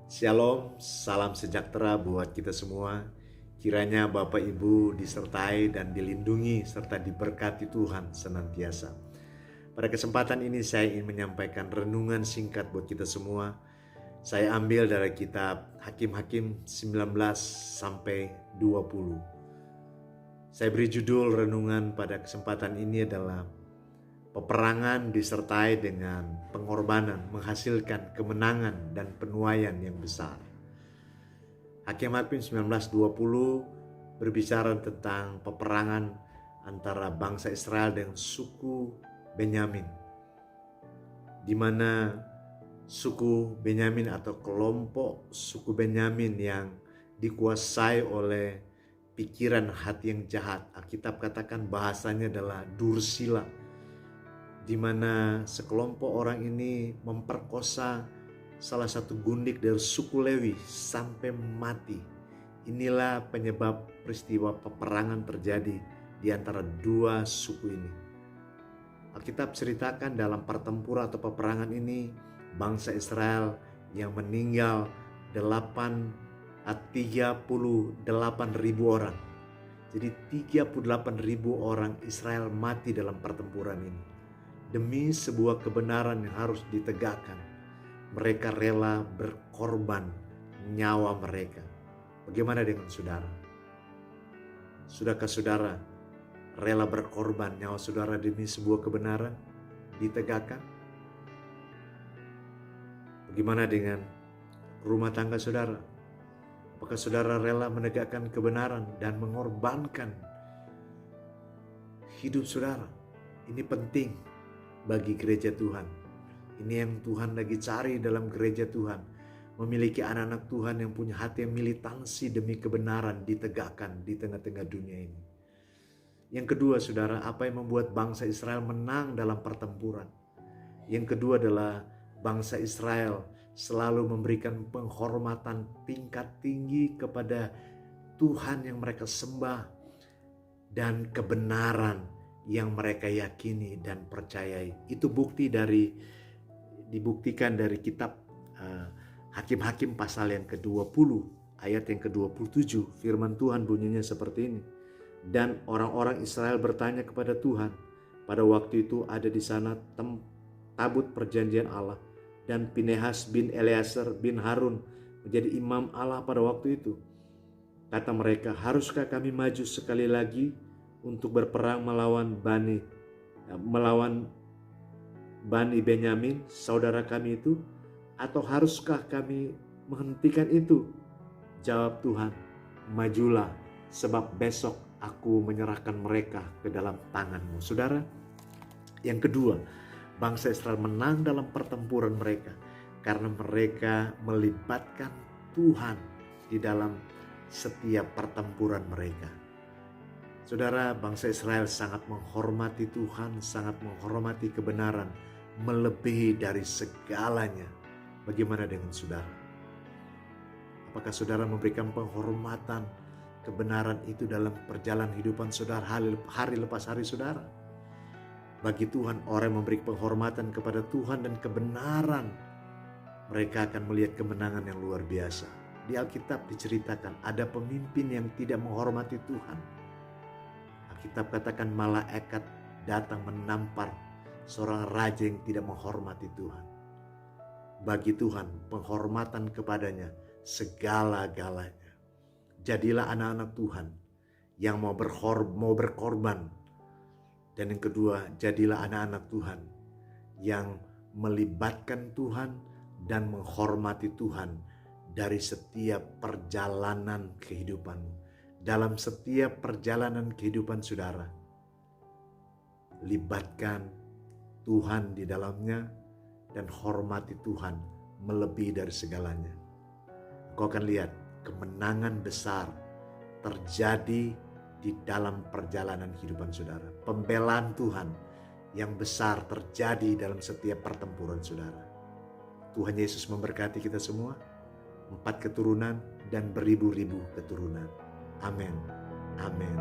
Shalom, salam sejahtera buat kita semua. Kiranya Bapak Ibu disertai dan dilindungi serta diberkati Tuhan senantiasa. Pada kesempatan ini saya ingin menyampaikan renungan singkat buat kita semua. Saya ambil dari kitab Hakim-Hakim 19 sampai 20. Saya beri judul renungan pada kesempatan ini adalah peperangan disertai dengan pengorbanan menghasilkan kemenangan dan penuaian yang besar. Hakim-Hakim 19:20 berbicara tentang peperangan antara bangsa Israel dengan suku Benyamin, di mana suku Benyamin atau kelompok suku Benyamin yang dikuasai oleh pikiran hati yang jahat. Alkitab katakan bahasanya adalah Dursila, di mana sekelompok orang ini memperkosa salah satu gundik dari suku Lewi sampai mati. Inilah penyebab peristiwa peperangan terjadi di antara dua suku ini. Alkitab ceritakan dalam pertempuran atau peperangan ini, bangsa Israel yang meninggal 38.000 orang. Jadi 38.000 orang Israel mati dalam pertempuran ini. Demi sebuah kebenaran yang harus ditegakkan, mereka rela berkorban nyawa mereka. Bagaimana dengan saudara? Sudahkah saudara rela berkorban nyawa saudara demi sebuah kebenaran ditegakkan? Bagaimana dengan rumah tangga saudara? Apakah saudara rela menegakkan kebenaran dan mengorbankan hidup saudara? Ini penting bagi gereja Tuhan. Ini yang Tuhan lagi cari dalam gereja Tuhan. Memiliki anak-anak Tuhan yang punya hati yang militansi demi kebenaran ditegakkan di tengah-tengah dunia ini. Yang kedua saudara, apa yang membuat bangsa Israel menang dalam pertempuran? Yang kedua adalah bangsa Israel selalu memberikan penghormatan tingkat tinggi kepada Tuhan yang mereka sembah dan kebenaran yang mereka yakini dan percayai. Itu dibuktikan dari kitab Hakim-Hakim pasal yang ke-20 ayat yang ke-27. Firman Tuhan bunyinya seperti ini. Dan orang-orang Israel bertanya kepada Tuhan. Pada waktu itu ada di sana tabut perjanjian Allah, dan Pinehas bin Eleazar bin Harun menjadi imam Allah pada waktu itu. Kata mereka, haruskah kami maju sekali lagi untuk berperang melawan Bani Benyamin, saudara kami itu, atau haruskah kami menghentikan itu? Jawab Tuhan, majulah, sebab besok aku menyerahkan mereka ke dalam tanganmu. Saudara, yang kedua, bangsa Israel menang dalam pertempuran mereka karena mereka melibatkan Tuhan di dalam setiap pertempuran mereka. Saudara, bangsa Israel sangat menghormati Tuhan, sangat menghormati kebenaran, melebihi dari segalanya. Bagaimana dengan saudara? Apakah saudara memberikan penghormatan kebenaran itu dalam perjalanan hidupan saudara hari lepas hari saudara? Bagi Tuhan, orang yang memberi penghormatan kepada Tuhan dan kebenaran, mereka akan melihat kemenangan yang luar biasa. Di Alkitab diceritakan ada pemimpin yang tidak menghormati Tuhan. Alkitab katakan malaikat datang menampar seorang raja yang tidak menghormati Tuhan. Bagi Tuhan, penghormatan kepadanya segala-galanya. Jadilah anak-anak Tuhan yang mau berkorban. Dan yang kedua, jadilah anak-anak Tuhan yang melibatkan Tuhan dan menghormati Tuhan dari setiap perjalanan kehidupanmu. Dalam setiap perjalanan kehidupan saudara, libatkan Tuhan di dalamnya dan hormati Tuhan melebihi dari segalanya. Kau akan lihat kemenangan besar terjadi di dalam perjalanan kehidupan saudara. Pembelaan Tuhan yang besar terjadi dalam setiap pertempuran saudara. Tuhan Yesus memberkati kita semua, 4 keturunan dan beribu-ribu keturunan. Amin. Amin.